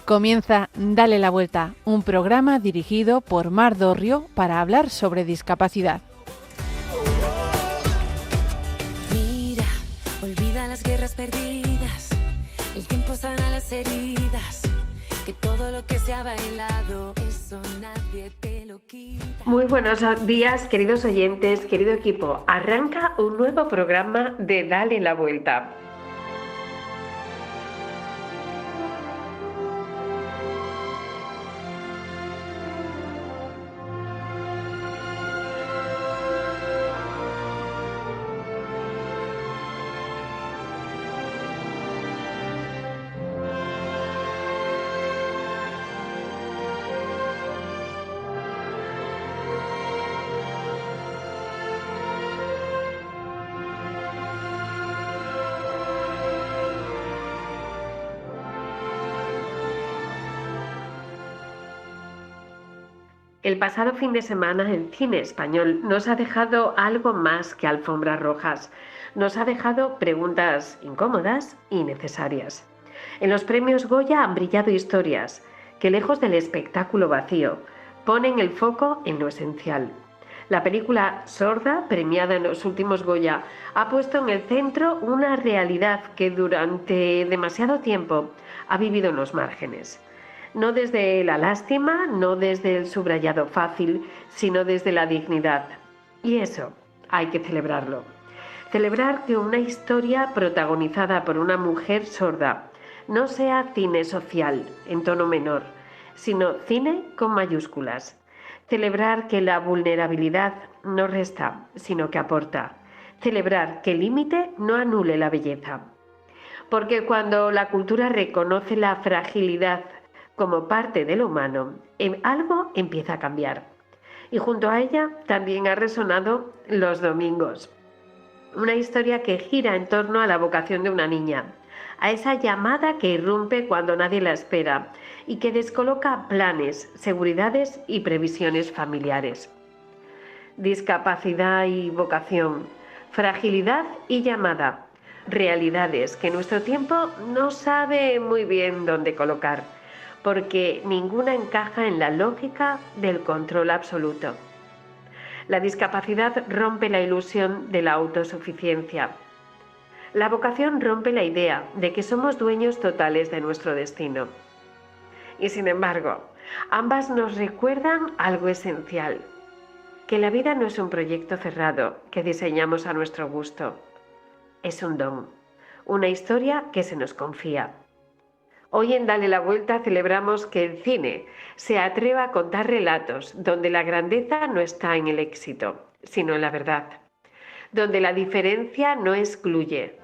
Comienza Dale la Vuelta, un programa dirigido por Mar Dorrio para hablar sobre discapacidad. Mira, olvida las guerras perdidas, el tiempo sana las heridas, que todo lo que se ha bailado, eso nadie te lo quita. Muy buenos días, queridos oyentes, querido equipo. Arranca un nuevo programa de Dale la Vuelta. El pasado fin de semana el cine español nos ha dejado algo más que alfombras rojas. Nos ha dejado preguntas incómodas y necesarias. En los premios Goya han brillado historias que, lejos del espectáculo vacío, ponen el foco en lo esencial. La película Sorda, premiada en los últimos Goya, ha puesto en el centro una realidad que durante demasiado tiempo ha vivido en los márgenes. No desde la lástima, no desde el subrayado fácil, sino desde la dignidad. Y eso hay que celebrarlo. Celebrar que una historia protagonizada por una mujer sorda no sea cine social en tono menor, sino cine con mayúsculas. Celebrar que la vulnerabilidad no resta, sino que aporta. Celebrar que el límite no anule la belleza. Porque cuando la cultura reconoce la fragilidad como parte de lo humano, algo empieza a cambiar. Y junto a ella también ha resonado Los Domingos, una historia que gira en torno a la vocación de una niña, a esa llamada que irrumpe cuando nadie la espera y que descoloca planes, seguridades y previsiones familiares. Discapacidad y vocación, fragilidad y llamada, realidades que nuestro tiempo no sabe muy bien dónde colocar, porque ninguna encaja en la lógica del control absoluto. La discapacidad rompe la ilusión de la autosuficiencia. La vocación rompe la idea de que somos dueños totales de nuestro destino. Y sin embargo, ambas nos recuerdan algo esencial, que la vida no es un proyecto cerrado que diseñamos a nuestro gusto. Es un don, una historia que se nos confía. Hoy en Dale la Vuelta celebramos que el cine se atreva a contar relatos donde la grandeza no está en el éxito, sino en la verdad, donde la diferencia no excluye,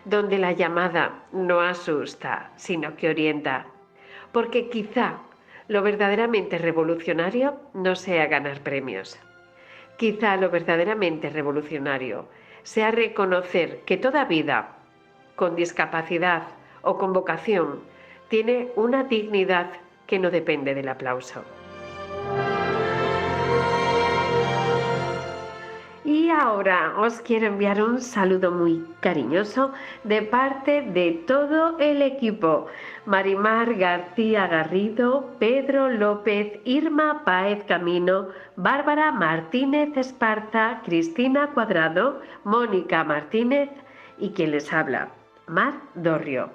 donde la llamada no asusta, sino que orienta, porque quizá lo verdaderamente revolucionario no sea ganar premios. Quizá lo verdaderamente revolucionario sea reconocer que toda vida, con discapacidad o con vocación, tiene una dignidad que no depende del aplauso. Y ahora os quiero enviar un saludo muy cariñoso de parte de todo el equipo. Marimar García Garrido, Pedro López, Irma Páez Camino, Bárbara Martínez Esparza, Cristina Cuadrado, Mónica Martínez y quien les habla, Mar Dorrio.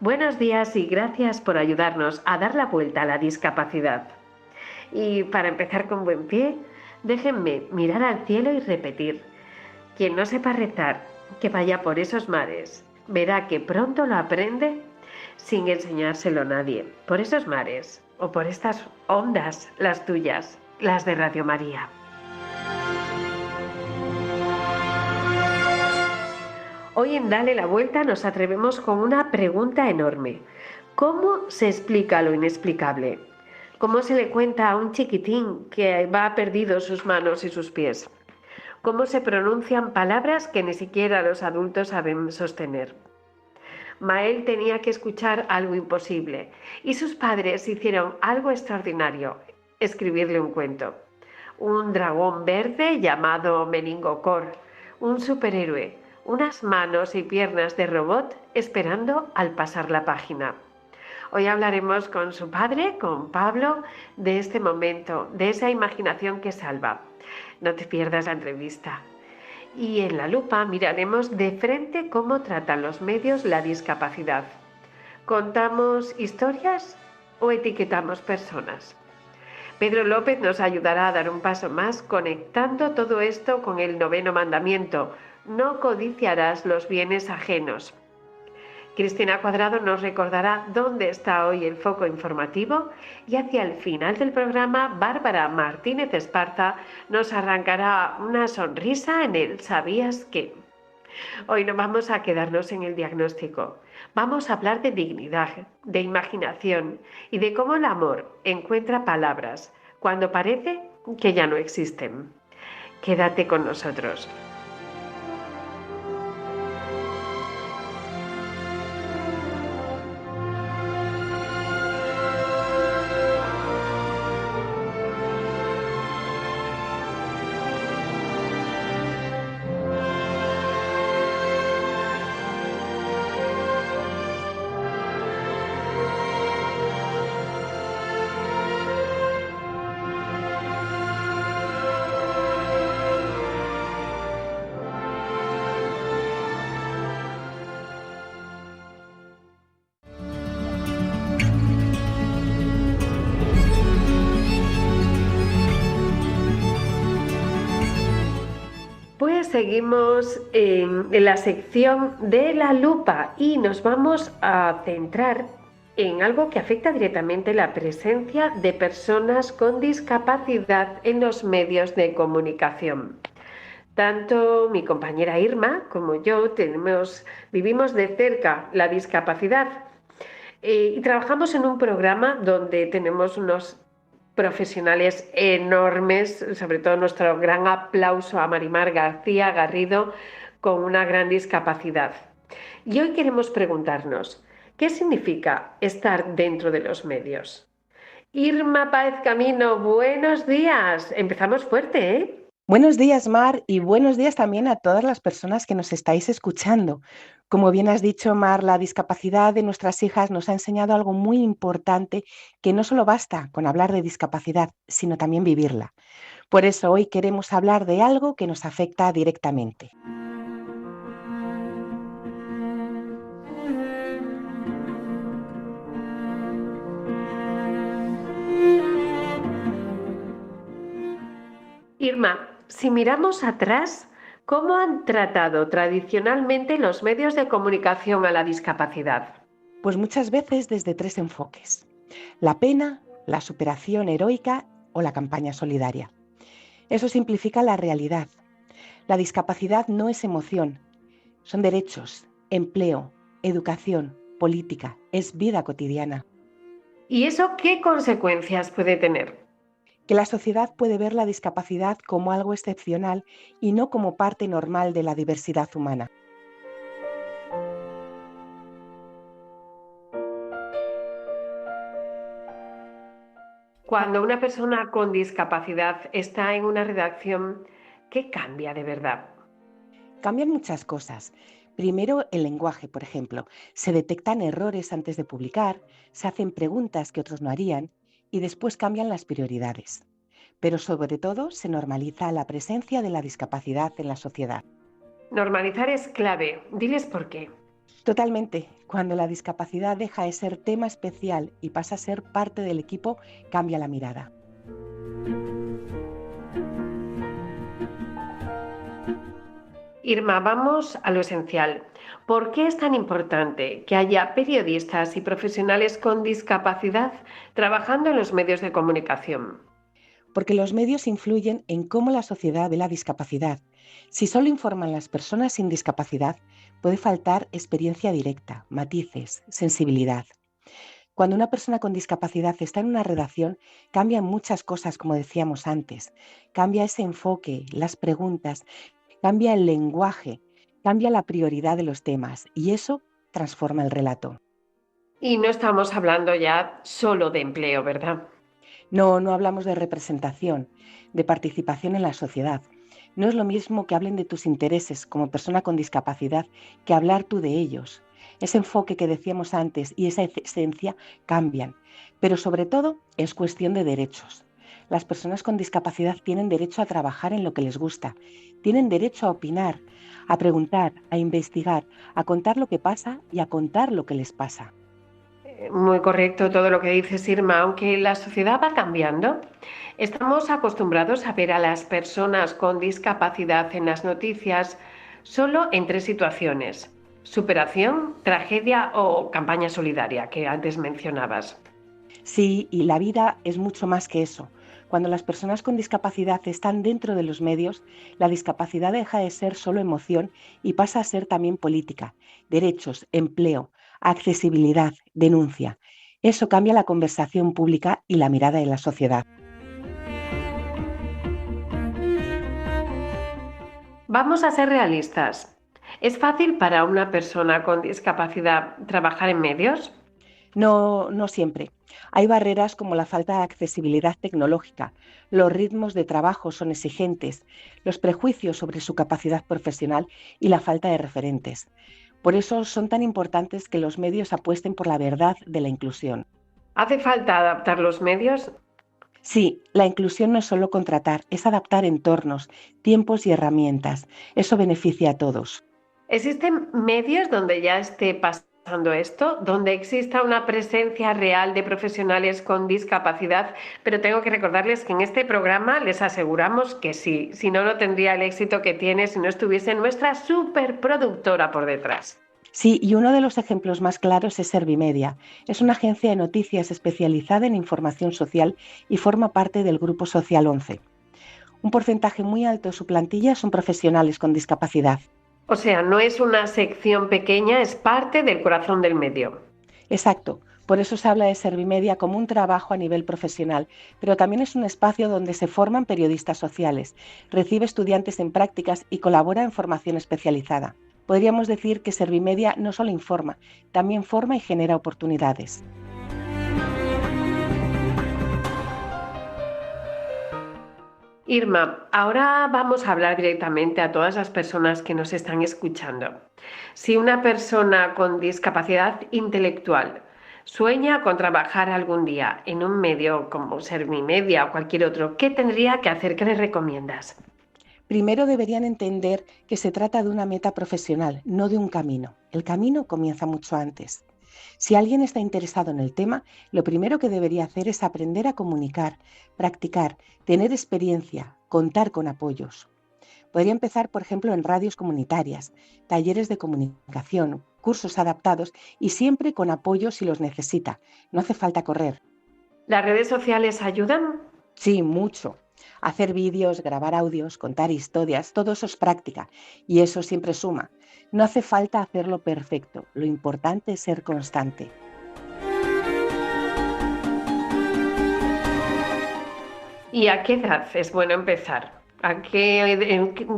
Buenos días y gracias por ayudarnos a dar la vuelta a la discapacidad. Y para empezar con buen pie, déjenme mirar al cielo y repetir: quien no sepa rezar, que vaya por esos mares, verá que pronto lo aprende sin enseñárselo a nadie, por esos mares o por estas ondas, las tuyas, las de Radio María. Hoy en Dale la Vuelta nos atrevemos con una pregunta enorme. ¿Cómo se explica lo inexplicable? ¿Cómo se le cuenta a un chiquitín que va perdido sus manos y sus pies? ¿Cómo se pronuncian palabras que ni siquiera los adultos saben sostener? Mael tenía que escuchar algo imposible y sus padres hicieron algo extraordinario: escribirle un cuento. Un dragón verde llamado Meningocor, un superhéroe, unas manos y piernas de robot esperando al pasar la página. Hoy hablaremos con su padre, con Pablo, de este momento, de esa imaginación que salva. No te pierdas la entrevista. Y en La Lupa miraremos de frente cómo tratan los medios la discapacidad. ¿Contamos historias o etiquetamos personas? Pedro López nos ayudará a dar un paso más conectando todo esto con el 9º mandamiento: no codiciarás los bienes ajenos. Cristina Cuadrado nos recordará dónde está hoy el foco informativo y hacia el final del programa Bárbara Martínez Esparza nos arrancará una sonrisa en el ¿sabías qué? Hoy no vamos a quedarnos en el diagnóstico, vamos a hablar de dignidad, de imaginación y de cómo el amor encuentra palabras cuando parece que ya no existen. Quédate con nosotros. Pues seguimos en la sección de La Lupa y nos vamos a centrar en algo que afecta directamente la presencia de personas con discapacidad en los medios de comunicación. Tanto mi compañera Irma como yo vivimos de cerca la discapacidad y trabajamos en un programa donde tenemos unos profesionales enormes, sobre todo nuestro gran aplauso a Marimar García Garrido, con una gran discapacidad. Y hoy queremos preguntarnos, ¿qué significa estar dentro de los medios? Irma Páez Camino, buenos días. Empezamos fuerte, ¿eh? Buenos días, Mar, y buenos días también a todas las personas que nos estáis escuchando. Como bien has dicho, Mar, la discapacidad de nuestras hijas nos ha enseñado algo muy importante, que no solo basta con hablar de discapacidad, sino también vivirla. Por eso hoy queremos hablar de algo que nos afecta directamente. Irma, si miramos atrás, ¿cómo han tratado tradicionalmente los medios de comunicación a la discapacidad? Pues muchas veces desde 3 enfoques: la pena, la superación heroica o la campaña solidaria. Eso simplifica la realidad. La discapacidad no es emoción, son derechos, empleo, educación, política, es vida cotidiana. ¿Y eso qué consecuencias puede tener? Que la sociedad puede ver la discapacidad como algo excepcional y no como parte normal de la diversidad humana. Cuando una persona con discapacidad está en una redacción, ¿qué cambia de verdad? Cambian muchas cosas. Primero, el lenguaje, por ejemplo. Se detectan errores antes de publicar, se hacen preguntas que otros no harían y después cambian las prioridades. Pero sobre todo se normaliza la presencia de la discapacidad en la sociedad. Normalizar es clave. Diles por qué. Totalmente. Cuando la discapacidad deja de ser tema especial y pasa a ser parte del equipo, cambia la mirada. Irma, vamos a lo esencial. ¿Por qué es tan importante que haya periodistas y profesionales con discapacidad trabajando en los medios de comunicación? Porque los medios influyen en cómo la sociedad ve la discapacidad. Si solo informan las personas sin discapacidad, puede faltar experiencia directa, matices, sensibilidad. Cuando una persona con discapacidad está en una redacción, cambian muchas cosas, como decíamos antes. Cambia ese enfoque, las preguntas, cambia el lenguaje, cambia la prioridad de los temas y eso transforma el relato. Y no estamos hablando ya solo de empleo, ¿verdad? No hablamos de representación, de participación en la sociedad. No es lo mismo que hablen de tus intereses como persona con discapacidad que hablar tú de ellos. Ese enfoque que decíamos antes y esa esencia cambian, pero sobre todo es cuestión de derechos. Las personas con discapacidad tienen derecho a trabajar en lo que les gusta, tienen derecho a opinar, a preguntar, a investigar, a contar lo que pasa y a contar lo que les pasa. Muy correcto todo lo que dices, Irma. Aunque la sociedad va cambiando, estamos acostumbrados a ver a las personas con discapacidad en las noticias solo en tres situaciones: superación, tragedia o campaña solidaria, que antes mencionabas. Sí, y la vida es mucho más que eso. Cuando las personas con discapacidad están dentro de los medios, la discapacidad deja de ser solo emoción y pasa a ser también política, derechos, empleo, accesibilidad, denuncia. Eso cambia la conversación pública y la mirada de la sociedad. Vamos a ser realistas. ¿Es fácil para una persona con discapacidad trabajar en medios? No, no siempre. Hay barreras como la falta de accesibilidad tecnológica, los ritmos de trabajo son exigentes, los prejuicios sobre su capacidad profesional y la falta de referentes. Por eso son tan importantes que los medios apuesten por la verdad de la inclusión. ¿Hace falta adaptar los medios? Sí, la inclusión no es solo contratar, es adaptar entornos, tiempos y herramientas. Eso beneficia a todos. ¿Existen medios donde ya esté pasando esto, donde exista una presencia real de profesionales con discapacidad? Pero tengo que recordarles que en este programa les aseguramos que sí, si no, no tendría el éxito que tiene si no estuviese nuestra superproductora por detrás. Sí, y uno de los ejemplos más claros es Servimedia. Es una agencia de noticias especializada en información social y forma parte del Grupo Social 11. Un porcentaje muy alto de su plantilla son profesionales con discapacidad. O sea, no es una sección pequeña, es parte del corazón del medio. Exacto, por eso se habla de Servimedia como un trabajo a nivel profesional, pero también es un espacio donde se forman periodistas sociales, recibe estudiantes en prácticas y colabora en formación especializada. Podríamos decir que Servimedia no solo informa, también forma y genera oportunidades. Irma, ahora vamos a hablar directamente a todas las personas que nos están escuchando. Si una persona con discapacidad intelectual sueña con trabajar algún día en un medio como Servimedia o cualquier otro, ¿qué tendría que hacer? ¿Qué le recomiendas? Primero deberían entender que se trata de una meta profesional, no de un camino. El camino comienza mucho antes. Si alguien está interesado en el tema, lo primero que debería hacer es aprender a comunicar, practicar, tener experiencia, contar con apoyos. Podría empezar, por ejemplo, en radios comunitarias, talleres de comunicación, cursos adaptados y siempre con apoyo si los necesita. No hace falta correr. ¿Las redes sociales ayudan? Sí, mucho. Hacer vídeos, grabar audios, contar historias, todo eso es práctica y eso siempre suma. No hace falta hacerlo perfecto, lo importante es ser constante. ¿Y a qué edad es bueno empezar?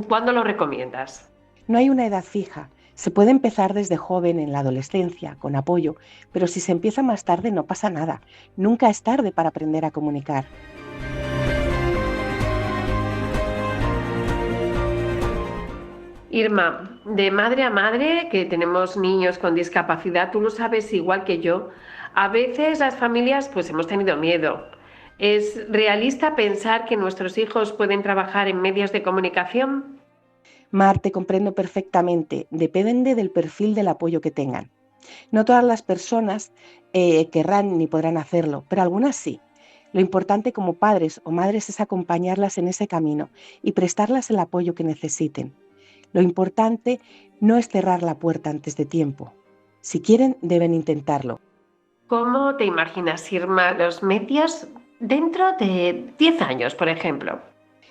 ¿Cuándo lo recomiendas? No hay una edad fija, se puede empezar desde joven en la adolescencia, con apoyo, pero si se empieza más tarde no pasa nada. Nunca es tarde para aprender a comunicar. Irma, de madre a madre, que tenemos niños con discapacidad, tú lo sabes igual que yo, a veces las familias pues hemos tenido miedo. ¿Es realista pensar que nuestros hijos pueden trabajar en medios de comunicación? Mar, te comprendo perfectamente, depende del perfil del apoyo que tengan. No todas las personas querrán ni podrán hacerlo, pero algunas sí. Lo importante como padres o madres es acompañarlas en ese camino y prestarlas el apoyo que necesiten. Lo importante no es cerrar la puerta antes de tiempo. Si quieren, deben intentarlo. ¿Cómo te imaginas, Irma, los medios dentro de 10 años, por ejemplo?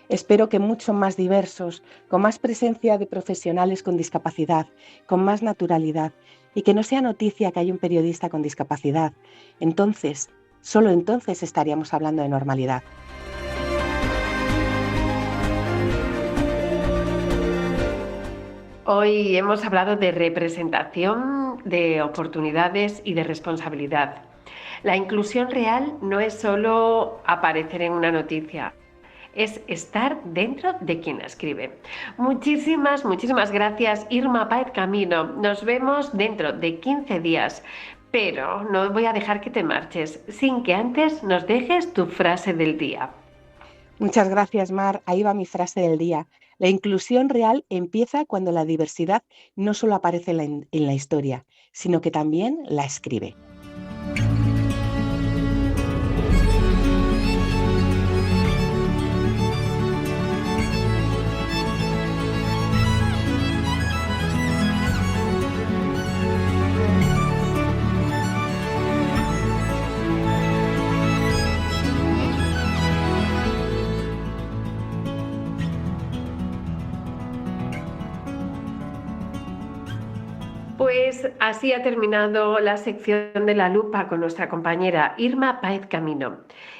Espero que mucho más diversos, con más presencia de profesionales con discapacidad, con más naturalidad y que no sea noticia que hay un periodista con discapacidad. Entonces, solo entonces estaríamos hablando de normalidad. Hoy hemos hablado de representación, de oportunidades y de responsabilidad. La inclusión real no es solo aparecer en una noticia, es estar dentro de quien la escribe. Muchísimas, muchísimas gracias, Irma Páez Camino. Nos vemos dentro de 15 días. Pero no voy a dejar que te marches sin que antes nos dejes tu frase del día. Muchas gracias, Mar. Ahí va mi frase del día. La inclusión real empieza cuando la diversidad no solo aparece en la historia, sino que también la escribe. Pues así ha terminado la sección de La Lupa con nuestra compañera Irma Páez Camino.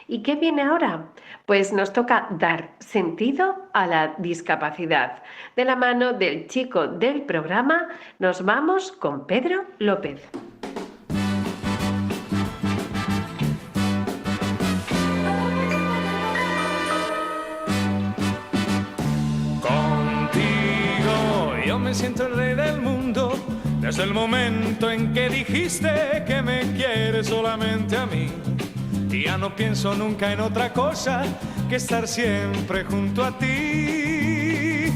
¿Y qué viene ahora? Pues nos toca dar sentido a la discapacidad. De la mano del chico del programa, nos vamos con Pedro López. Contigo yo me siento el rey del mundo. Desde el momento en que dijiste que me quieres solamente a mí, y ya no pienso nunca en otra cosa que estar siempre junto a ti.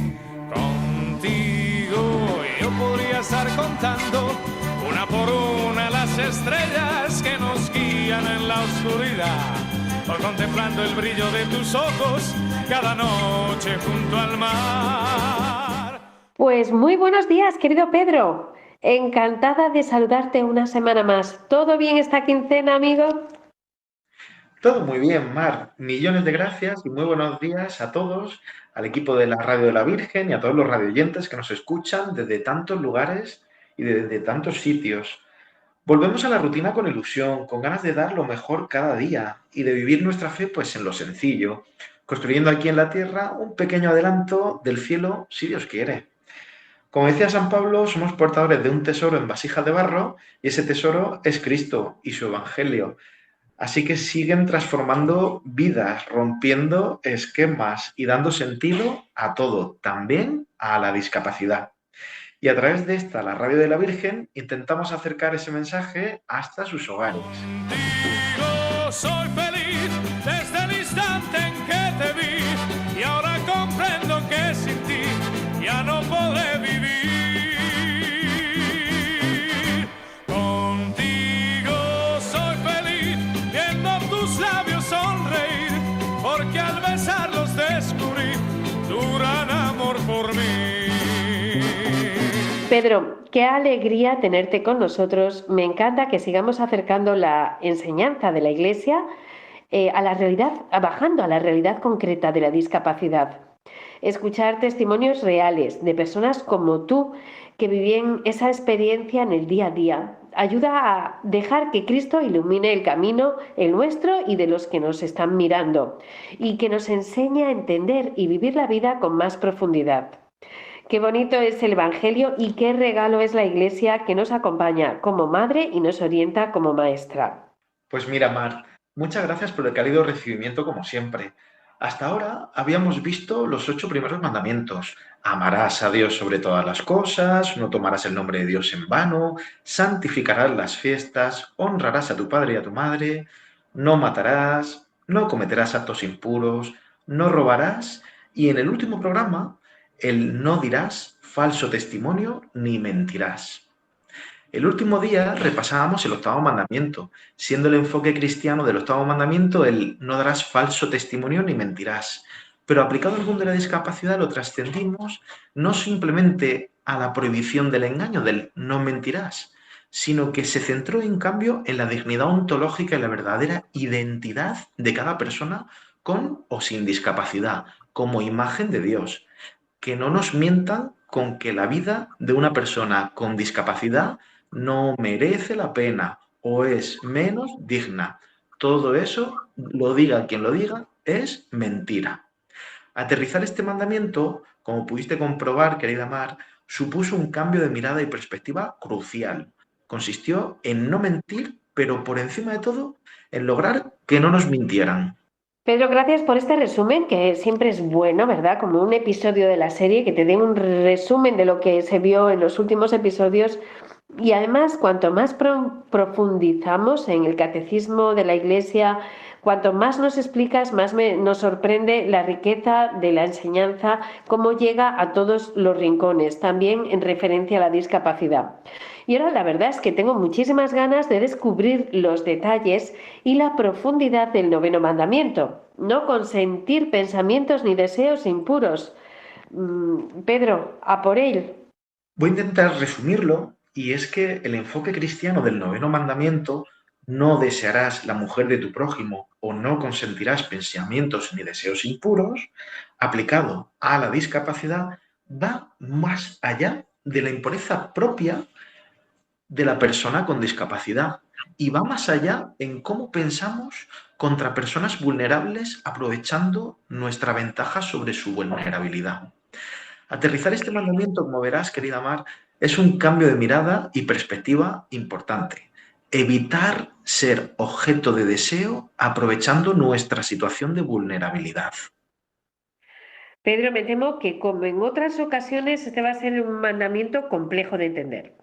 Contigo yo podría estar contando una por una las estrellas que nos guían en la oscuridad, o contemplando el brillo de tus ojos cada noche junto al mar. Pues muy buenos días, querido Pedro. Encantada de saludarte una semana más. ¿Todo bien esta quincena, amigo? Todo muy bien, Mar. Millones de gracias y muy buenos días a todos, al equipo de la Radio de la Virgen y a todos los radioyentes que nos escuchan desde tantos lugares y desde tantos sitios. Volvemos a la rutina con ilusión, con ganas de dar lo mejor cada día y de vivir nuestra fe pues en lo sencillo, construyendo aquí en la tierra un pequeño adelanto del cielo, si Dios quiere. Como decía San Pablo, somos portadores de un tesoro en vasijas de barro y ese tesoro es Cristo y su Evangelio. Así que siguen transformando vidas, rompiendo esquemas y dando sentido a todo, también a la discapacidad. Y a través de esta, la Radio de la Virgen, intentamos acercar ese mensaje hasta sus hogares. Contigo soy feliz desde el instante en que te vi, y ahora comprendo que sin ti ya no podré vivir. Contigo soy feliz viendo tus labios sonreír, porque al besarlos descubrí tu gran amor por mí. Pedro, qué alegría tenerte con nosotros. Me encanta que sigamos acercando la enseñanza de la Iglesia a la realidad, bajando a la realidad concreta de la discapacidad. Escuchar testimonios reales de personas como tú que viven esa experiencia en el día a día ayuda a dejar que Cristo ilumine el camino, el nuestro y de los que nos están mirando, y que nos enseñe a entender y vivir la vida con más profundidad. Qué bonito es el Evangelio y qué regalo es la Iglesia que nos acompaña como madre y nos orienta como maestra. Pues mira, Mar, muchas gracias por el cálido recibimiento como siempre. Hasta ahora habíamos visto los 8 primeros mandamientos. Amarás a Dios sobre todas las cosas, no tomarás el nombre de Dios en vano, santificarás las fiestas, honrarás a tu padre y a tu madre, no matarás, no cometerás actos impuros, no robarás y en el último programa, el no dirás falso testimonio ni mentirás. El último día repasábamos el 8º mandamiento, siendo el enfoque cristiano del 8º mandamiento el no darás falso testimonio ni mentirás. Pero aplicado al mundo de la discapacidad lo trascendimos no simplemente a la prohibición del engaño, del no mentirás, sino que se centró en cambio en la dignidad ontológica y la verdadera identidad de cada persona con o sin discapacidad, como imagen de Dios. Que no nos mientan con que la vida de una persona con discapacidad no merece la pena o es menos digna. Todo eso, lo diga quien lo diga, es mentira. Aterrizar este mandamiento, como pudiste comprobar, querida Mar, supuso un cambio de mirada y perspectiva crucial. Consistió en no mentir, pero por encima de todo, en lograr que no nos mintieran. Pedro, gracias por este resumen, que siempre es bueno, ¿verdad? Como un episodio de la serie, que te dé un resumen de lo que se vio en los últimos episodios. Y además, cuanto más profundizamos en el catecismo de la Iglesia, cuanto más nos explicas, más nos sorprende la riqueza de la enseñanza, cómo llega a todos los rincones, también en referencia a la discapacidad. Y ahora la verdad es que tengo muchísimas ganas de descubrir los detalles y la profundidad del noveno mandamiento. No consentir pensamientos ni deseos impuros. Pedro, a por él. Voy a intentar resumirlo, y es que el enfoque cristiano del noveno mandamiento, no desearás la mujer de tu prójimo o no consentirás pensamientos ni deseos impuros, aplicado a la discapacidad, va más allá de la impureza propia de la persona con discapacidad y va más allá en cómo pensamos contra personas vulnerables aprovechando nuestra ventaja sobre su vulnerabilidad. Aterrizar este mandamiento, como verás, querida Mar, es un cambio de mirada y perspectiva importante. Evitar ser objeto de deseo aprovechando nuestra situación de vulnerabilidad. Pedro, me temo que, como en otras ocasiones, este va a ser un mandamiento complejo de entender.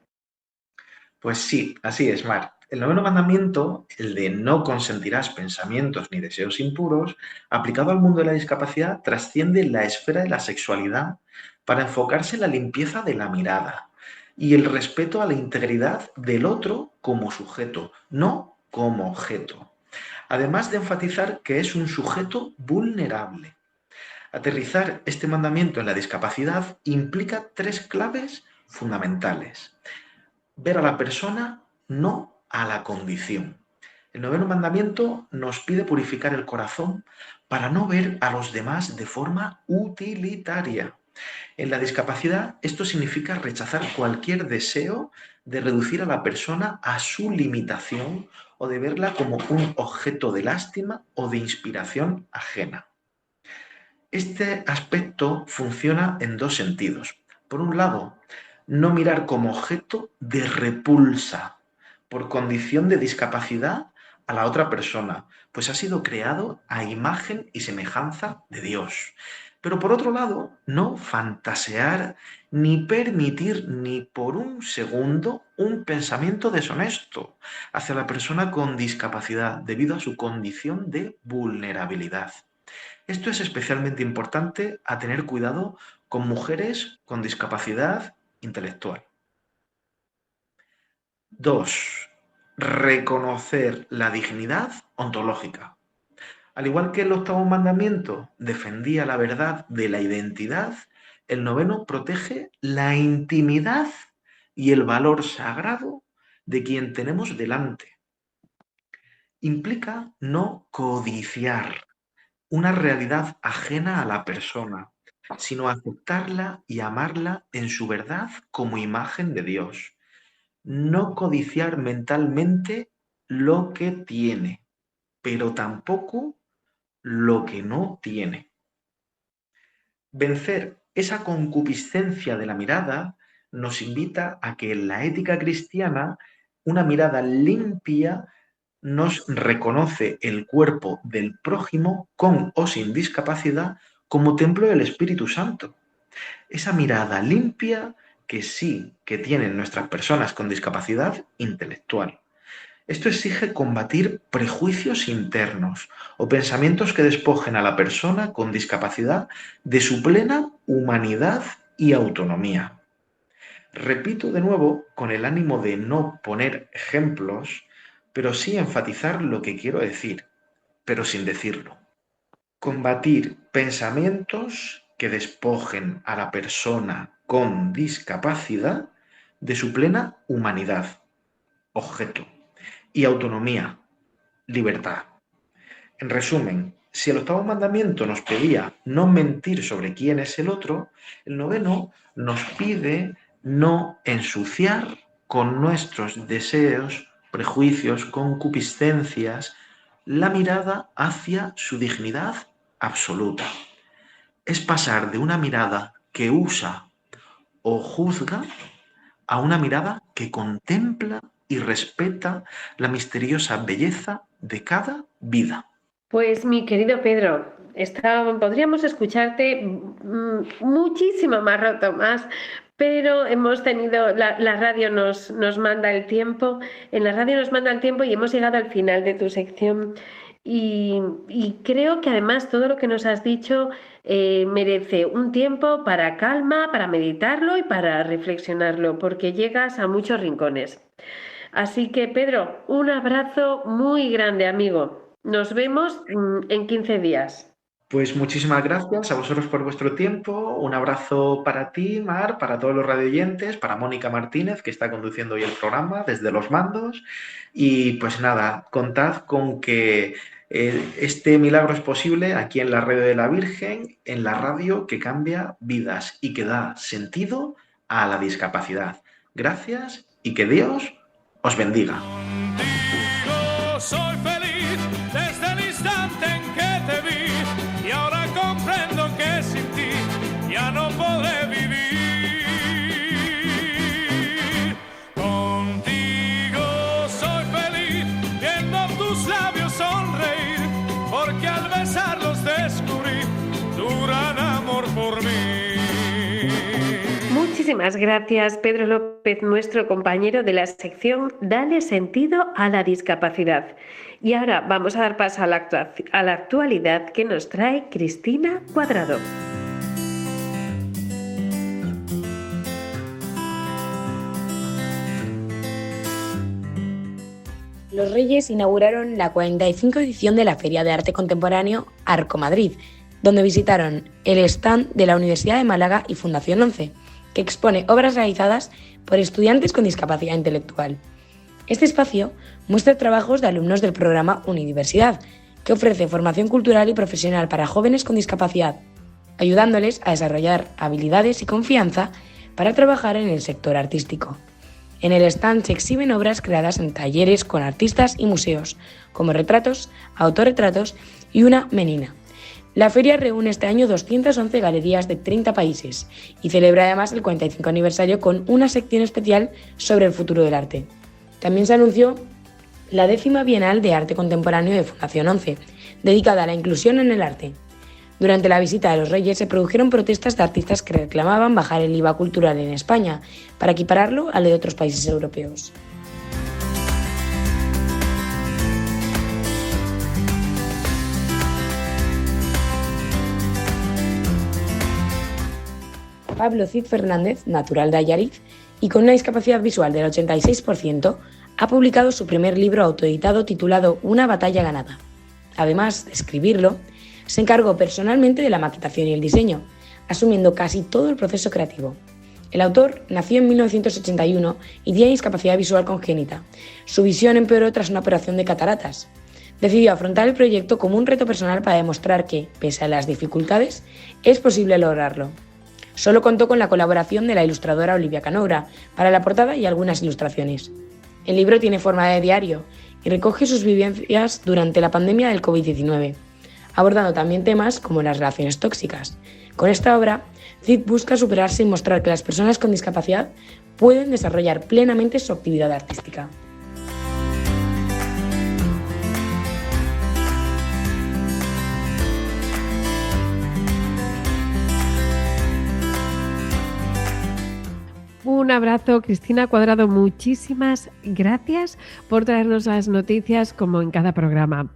Pues sí, así es, Mar. El noveno mandamiento, el de no consentirás pensamientos ni deseos impuros, aplicado al mundo de la discapacidad, trasciende la esfera de la sexualidad para enfocarse en la limpieza de la mirada y el respeto a la integridad del otro como sujeto, no como objeto. Además de enfatizar que es un sujeto vulnerable. Aterrizar este mandamiento en la discapacidad implica tres claves fundamentales. Ver a la persona, no a la condición. El noveno mandamiento nos pide purificar el corazón para no ver a los demás de forma utilitaria. En la discapacidad, esto significa rechazar cualquier deseo de reducir a la persona a su limitación o de verla como un objeto de lástima o de inspiración ajena. Este aspecto funciona en dos sentidos. Por un lado, no mirar como objeto de repulsa por condición de discapacidad a la otra persona, pues ha sido creado a imagen y semejanza de Dios. Pero por otro lado, no fantasear ni permitir ni por un segundo un pensamiento deshonesto hacia la persona con discapacidad debido a su condición de vulnerabilidad. Esto es especialmente importante a tener cuidado con mujeres con discapacidad intelectual. 2. Reconocer la dignidad ontológica. Al igual que el octavo mandamiento defendía la verdad de la identidad, el noveno protege la intimidad y el valor sagrado de quien tenemos delante. Implica no codiciar una realidad ajena a la persona, sino aceptarla y amarla en su verdad como imagen de Dios. No codiciar mentalmente lo que tiene, pero tampoco lo que no tiene. Vencer esa concupiscencia de la mirada nos invita a que en la ética cristiana una mirada limpia nos reconoce el cuerpo del prójimo con o sin discapacidad como templo del Espíritu Santo. Esa mirada limpia que sí que tienen nuestras personas con discapacidad intelectual. Esto exige combatir prejuicios internos o pensamientos que despojen a la persona con discapacidad de su plena humanidad y autonomía. Repito de nuevo, con el ánimo de no poner ejemplos, pero sí enfatizar lo que quiero decir, pero sin decirlo. Combatir pensamientos que despojen a la persona con discapacidad de su plena humanidad, objeto, y autonomía, libertad. En resumen, si el octavo mandamiento nos pedía no mentir sobre quién es el otro, el noveno nos pide no ensuciar con nuestros deseos, prejuicios, concupiscencias, la mirada hacia su dignidad absoluta. Es pasar de una mirada que usa o juzga a una mirada que contempla y respeta la misteriosa belleza de cada vida. Pues mi querido Pedro, podríamos escucharte muchísimo más rato más, pero hemos tenido, la radio nos manda el tiempo, en la radio nos manda el tiempo y hemos llegado al final de tu sección y creo que además todo lo que nos has dicho merece un tiempo para calma, para meditarlo y para reflexionarlo, porque llegas a muchos rincones. Así que Pedro, un abrazo muy grande, amigo. Nos vemos en 15 días. Pues muchísimas gracias a vosotros por vuestro tiempo. Un abrazo para ti, Mar, para todos los radioyentes, para Mónica Martínez, que está conduciendo hoy el programa desde los mandos. Y pues nada, contad con que este milagro es posible aquí en la Radio de la Virgen, en la radio que cambia vidas y que da sentido a la discapacidad. Gracias y que Dios os bendiga. Contigo soy feliz desde el instante en que te vi y ahora comprendo que sin ti ya no podré vivir. Contigo soy feliz viendo tus labios sonreír, porque al besarlos descubrí tu gran amor por mí. Muchísimas gracias, Pedro López, nuestro compañero de la sección Dale sentido a la discapacidad. Y ahora vamos a dar paso a la actualidad que nos trae Cristina Cuadrado. Los Reyes inauguraron la 45 edición de la Feria de Arte Contemporáneo Arco Madrid, donde visitaron el stand de la Universidad de Málaga y Fundación 11, que expone obras realizadas por estudiantes con discapacidad intelectual. Este espacio muestra trabajos de alumnos del programa Unidiversidad, que ofrece formación cultural y profesional para jóvenes con discapacidad, ayudándoles a desarrollar habilidades y confianza para trabajar en el sector artístico. En el stand se exhiben obras creadas en talleres con artistas y museos, como retratos, autorretratos y una menina. La feria reúne este año 211 galerías de 30 países y celebra además el 45 aniversario con una sección especial sobre el futuro del arte. También se anunció la 10ª Bienal de Arte Contemporáneo de Fundación 11, dedicada a la inclusión en el arte. Durante la visita de los Reyes se produjeron protestas de artistas que reclamaban bajar el IVA cultural en España para equipararlo al de otros países europeos. Pablo Cid Fernández, natural de Allariz, y con una discapacidad visual del 86%, ha publicado su primer libro autoeditado titulado Una batalla ganada. Además de escribirlo, se encargó personalmente de la maquetación y el diseño, asumiendo casi todo el proceso creativo. El autor nació en 1981 y tiene discapacidad visual congénita. Su visión empeoró tras una operación de cataratas. Decidió afrontar el proyecto como un reto personal para demostrar que, pese a las dificultades, es posible lograrlo. Solo contó con la colaboración de la ilustradora Olivia Canoura para la portada y algunas ilustraciones. El libro tiene forma de diario y recoge sus vivencias durante la pandemia del COVID-19, abordando también temas como las relaciones tóxicas. Con esta obra, Cid busca superarse y mostrar que las personas con discapacidad pueden desarrollar plenamente su actividad artística. Un abrazo, Cristina Cuadrado. Muchísimas gracias por traernos las noticias como en cada programa.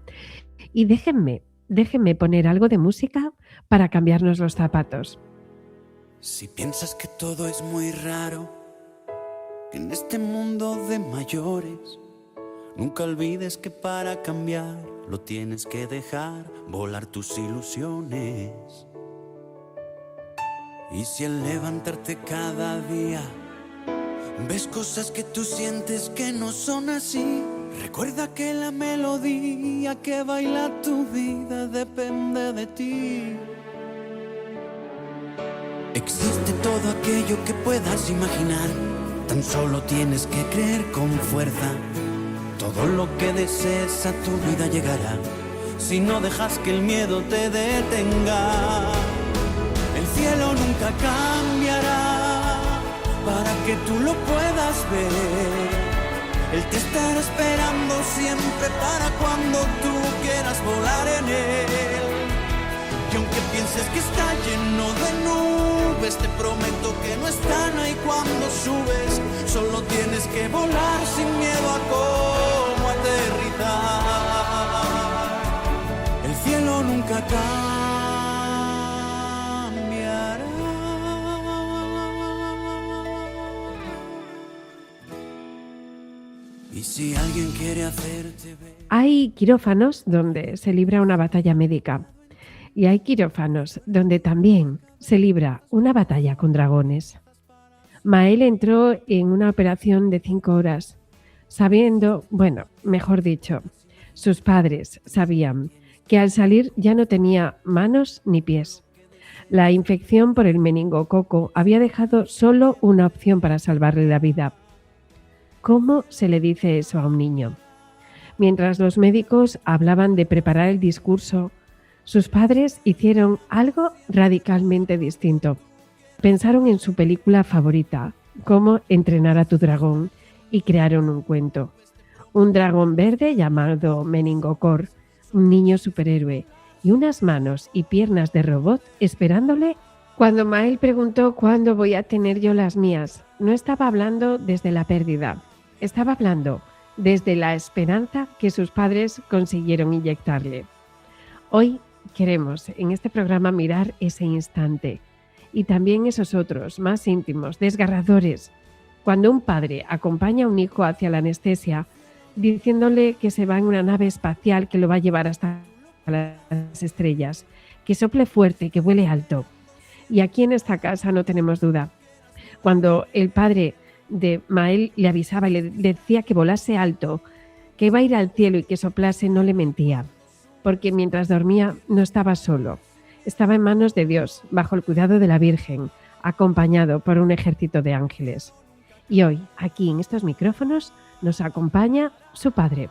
Y déjenme poner algo de música para cambiarnos los zapatos. Si piensas que todo es muy raro, que en este mundo de mayores, nunca olvides que para cambiar lo tienes que dejar volar tus ilusiones. Y si al levantarte cada día ves cosas que tú sientes que no son así, recuerda que la melodía que baila tu vida depende de ti. Existe todo aquello que puedas imaginar, tan solo tienes que creer con fuerza. Todo lo que desees a tu vida llegará, si no dejas que el miedo te detenga. El cielo nunca cambiará para que tú lo puedas ver. Él te estará esperando siempre para cuando tú quieras volar en él. Y aunque pienses que está lleno de nubes, te prometo que no están ahí cuando subes. Solo tienes que volar sin miedo a cómo aterrizar. El cielo nunca cambiará. Y si alguien quiere hacerte ver... Hay quirófanos donde se libra una batalla médica. Y hay quirófanos donde también se libra una batalla con dragones. Mael entró en una operación de 5 horas, sabiendo, mejor dicho, sus padres sabían que al salir ya no tenía manos ni pies. La infección por el meningococo había dejado solo una opción para salvarle la vida. ¿Cómo se le dice eso a un niño? Mientras los médicos hablaban de preparar el discurso, sus padres hicieron algo radicalmente distinto. Pensaron en su película favorita, Cómo entrenar a tu dragón, y crearon un cuento. Un dragón verde llamado Meningocor, un niño superhéroe, y unas manos y piernas de robot esperándole. Cuando Mael preguntó cuándo voy a tener yo las mías, no estaba hablando desde la pérdida, estaba hablando desde la esperanza que sus padres consiguieron inyectarle. Hoy queremos en este programa mirar ese instante y también esos otros más íntimos, desgarradores, cuando un padre acompaña a un hijo hacia la anestesia diciéndole que se va en una nave espacial que lo va a llevar hasta las estrellas, que sople fuerte, que vuele alto. Y aquí en esta casa no tenemos duda. Cuando el padre de Mael le avisaba y le decía que volase alto, que iba a ir al cielo y que soplase, no le mentía. Porque mientras dormía no estaba solo, estaba en manos de Dios, bajo el cuidado de la Virgen, acompañado por un ejército de ángeles. Y hoy, aquí en estos micrófonos, nos acompaña su padre. El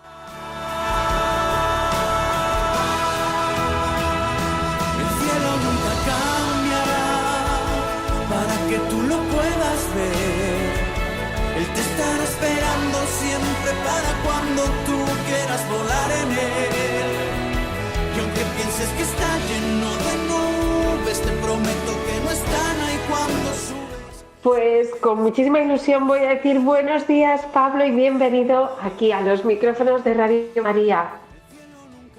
cielo nunca cambiará para que tú lo puedas ver. Él te estará esperando siempre para cuando tú quieras volar en él. Y aunque pienses que está lleno de nubes, te prometo que no están ahí cuando subes. Pues con muchísima ilusión voy a decir buenos días, Pablo, y bienvenido aquí a los micrófonos de Radio María.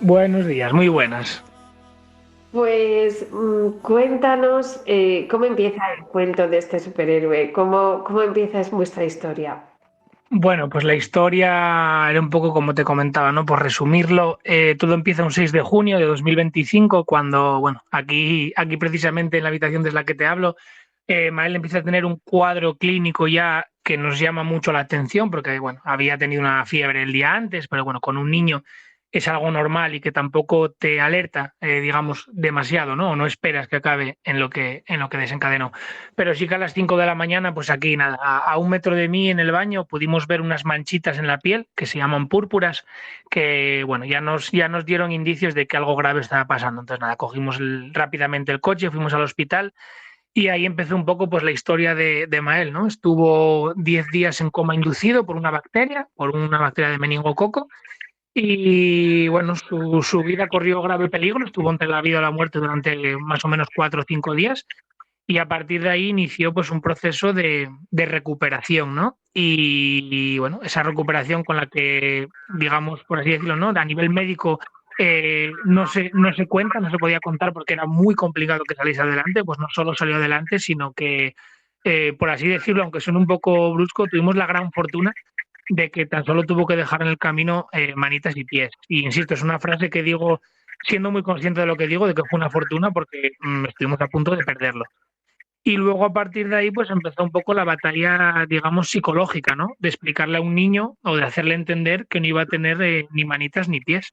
Buenos días, muy buenas. Pues cuéntanos cómo empieza el cuento de este superhéroe, cómo empieza vuestra historia. Bueno, pues la historia era un poco como te comentaba, ¿no? Por resumirlo, todo empieza un 6 de junio de 2025, cuando, aquí precisamente en la habitación desde la que te hablo, Mael empieza a tener un cuadro clínico ya que nos llama mucho la atención, porque, había tenido una fiebre el día antes, pero con un niño es algo normal y que tampoco te alerta, demasiado, ¿no? O no esperas que acabe en lo que desencadenó. Pero sí que a las 5 de la mañana, pues aquí nada, a 1 metro de mí en el baño pudimos ver unas manchitas en la piel que se llaman púrpuras, que ya nos dieron indicios de que algo grave estaba pasando. Entonces nada, cogimos rápidamente el coche, fuimos al hospital y ahí empezó un poco pues la historia de Mael, ¿no? Estuvo 10 días en coma inducido por una bacteria de meningococo. Y su vida corrió grave peligro, estuvo entre la vida y la muerte durante más o menos 4 o 5 días y a partir de ahí inició pues un proceso de recuperación, ¿no? Y esa recuperación con la que, digamos, por así decirlo, ¿no? A nivel médico no se podía contar porque era muy complicado que saliese adelante, pues no solo salió adelante, sino que, por así decirlo, aunque suene un poco brusco, tuvimos la gran fortuna de que tan solo tuvo que dejar en el camino manitas y pies. Y insisto, es una frase que digo siendo muy consciente de lo que digo, de que fue una fortuna porque estuvimos a punto de perderlo. Y luego a partir de ahí pues empezó un poco la batalla, digamos, psicológica, ¿no? De explicarle a un niño o de hacerle entender que no iba a tener ni manitas ni pies.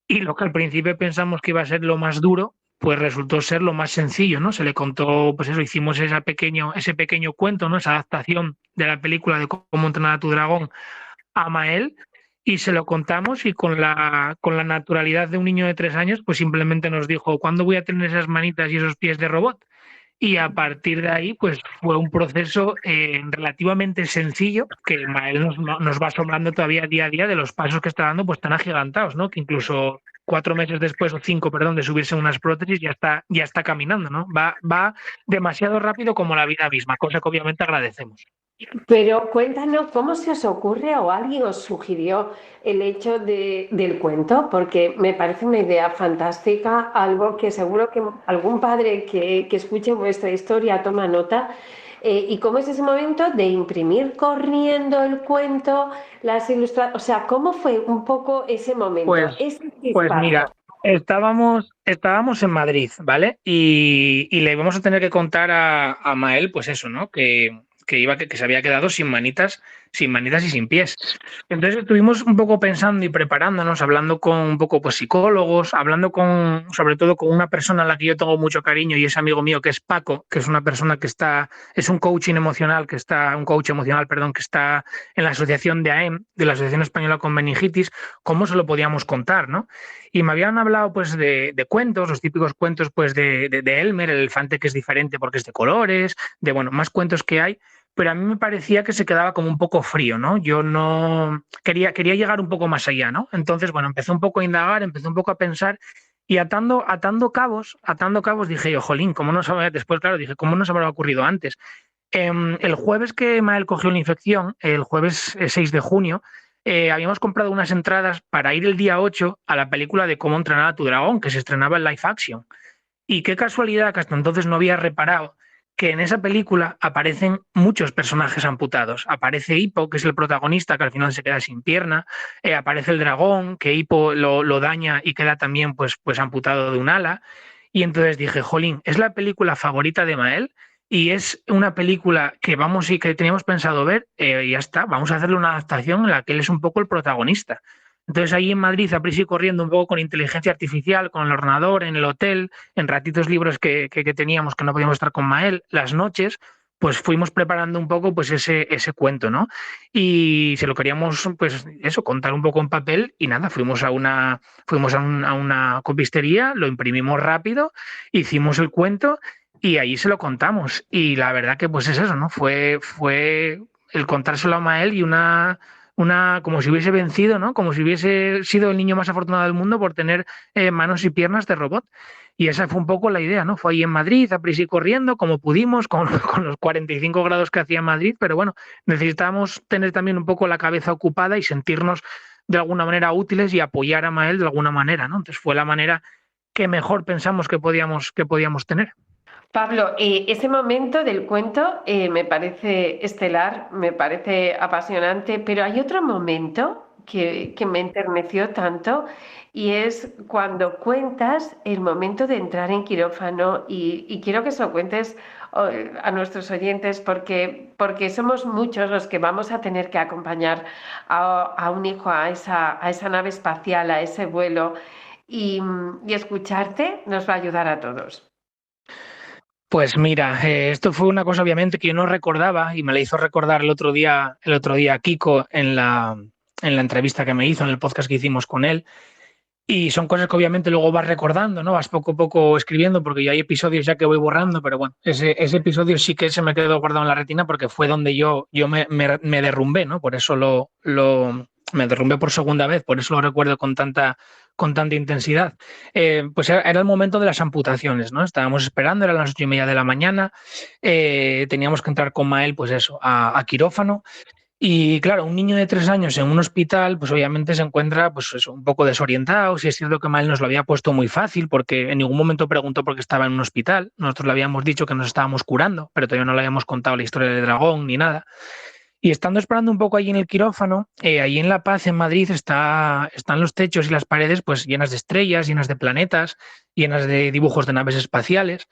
Y lo que al principio pensamos que iba a ser lo más duro, pues resultó ser lo más sencillo, ¿no? Se le contó, pues eso, hicimos ese pequeño cuento, ¿no? Esa adaptación de la película de Cómo entrenar a tu dragón a Mael, y se lo contamos y con la naturalidad de un niño de 3 años, pues simplemente nos dijo, ¿cuándo voy a tener esas manitas y esos pies de robot? Y a partir de ahí, pues fue un proceso relativamente sencillo, que Mael nos va asombrando todavía día a día de los pasos que está dando, pues tan agigantados, ¿no? Que incluso 4 meses después, o 5, perdón, de subirse en unas prótesis, ya está caminando, ¿no? Va demasiado rápido como la vida misma, cosa que obviamente agradecemos. Pero cuéntanos cómo se os ocurre o alguien os sugirió el hecho del cuento, porque me parece una idea fantástica, algo que seguro que algún padre que escuche vuestra historia toma nota. ¿Y cómo es ese momento de imprimir corriendo el cuento, las ilustraciones? O sea, ¿cómo fue un poco ese momento? Pues mira, estábamos en Madrid, ¿vale? Y le íbamos a tener que contar a Mael, pues eso, ¿no? Que se había quedado sin manitas y sin pies. Entonces estuvimos un poco pensando y preparándonos, hablando con un poco pues psicólogos, hablando sobre todo con una persona a la que yo tengo mucho cariño y es amigo mío, que es Paco, que es una persona es un coach emocional, que está en la asociación de AEM, de la Asociación Española con Meningitis, cómo se lo podíamos contar, ¿no? Y me habían hablado pues de cuentos, los típicos cuentos pues de Elmer, el elefante que es diferente porque es de colores, más cuentos que hay. Pero a mí me parecía que se quedaba como un poco frío, ¿no? Yo no quería llegar un poco más allá, ¿no? Entonces, empecé un poco a indagar, empecé un poco a pensar y atando cabos, dije yo, jolín, ¿cómo no se habrá ocurrido antes? El jueves que Mael cogió la infección, el jueves 6 de junio, habíamos comprado unas entradas para ir el día 8 a la película de Cómo entrenar a tu dragón, que se estrenaba en live action. Y qué casualidad que hasta entonces no había reparado que en esa película aparecen muchos personajes amputados. Aparece Hippo, que es el protagonista, que al final se queda sin pierna. Aparece el dragón, que Hippo lo daña y queda también pues amputado de un ala. Y entonces dije, jolín, es la película favorita de Mael y es una película que que teníamos pensado ver y ya está. Vamos a hacerle una adaptación en la que él es un poco el protagonista. Entonces ahí en Madrid, a prisa y corriendo, un poco con inteligencia artificial, con el ordenador, en el hotel, en ratitos libres que teníamos, que no podíamos estar con Mael, las noches, pues fuimos preparando un poco pues ese cuento, ¿no? Y se lo queríamos, pues eso, contar un poco en papel y nada, fuimos a una copistería, lo imprimimos rápido, hicimos el cuento y ahí se lo contamos. Y la verdad que pues es eso, ¿no? Fue el contárselo a Mael y como si hubiese vencido, ¿no? Como si hubiese sido el niño más afortunado del mundo por tener manos y piernas de robot. Y esa fue un poco la idea, ¿no? Fue ahí en Madrid, a prisa y corriendo, como pudimos, con los 45 grados que hacía en Madrid, pero bueno, necesitábamos tener también un poco la cabeza ocupada y sentirnos de alguna manera útiles y apoyar a Mael de alguna manera, ¿no? Entonces fue la manera que mejor pensamos que podíamos tener. Pablo, ese momento del cuento me parece estelar, me parece apasionante, pero hay otro momento que me enterneció tanto y es cuando cuentas el momento de entrar en quirófano y quiero que se lo cuentes a nuestros oyentes porque somos muchos los que vamos a tener que acompañar a un hijo a esa nave espacial, a ese vuelo y escucharte nos va a ayudar a todos. Pues mira, esto fue una cosa obviamente que yo no recordaba y me la hizo recordar el otro día Kiko en la entrevista que me hizo, en el podcast que hicimos con él. Y son cosas que obviamente luego vas recordando, ¿no? Vas poco a poco escribiendo porque ya hay episodios ya que voy borrando, pero bueno, ese episodio sí que se me quedó guardado en la retina porque fue donde yo me derrumbé, ¿no? Por eso me derrumbé por segunda vez, por eso lo recuerdo con tanta intensidad. Pues era el momento de las amputaciones, ¿no? Estábamos esperando, eran las 8:30 de la mañana, teníamos que entrar con Mael, pues eso, a quirófano. Y claro, un niño de 3 años en un hospital, pues obviamente se encuentra pues eso, un poco desorientado. Si es cierto que Mael nos lo había puesto muy fácil porque en ningún momento preguntó por qué estaba en un hospital. Nosotros le habíamos dicho que nos estábamos curando, pero todavía no le habíamos contado la historia del dragón ni nada. Y estando esperando un poco allí en el quirófano, ahí en La Paz, en Madrid, están los techos y las paredes pues llenas de estrellas, llenas de planetas, llenas de dibujos de naves espaciales.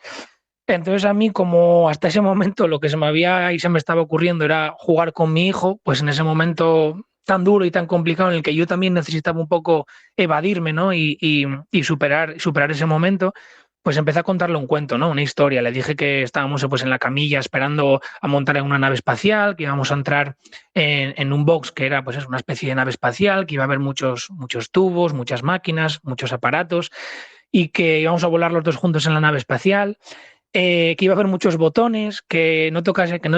Entonces a mí, como hasta ese momento lo que se me estaba ocurriendo era jugar con mi hijo, pues en ese momento tan duro y tan complicado en el que yo también necesitaba un poco evadirme, ¿no? y superar ese momento, pues empecé a contarle un cuento, ¿no? Una historia. Le dije que estábamos pues en la camilla esperando a montar en una nave espacial, que íbamos a entrar en un box que era pues una especie de nave espacial, que iba a haber muchos tubos, muchas máquinas, muchos aparatos y que íbamos a volar los dos juntos en la nave espacial. que iba a haber muchos botones, que no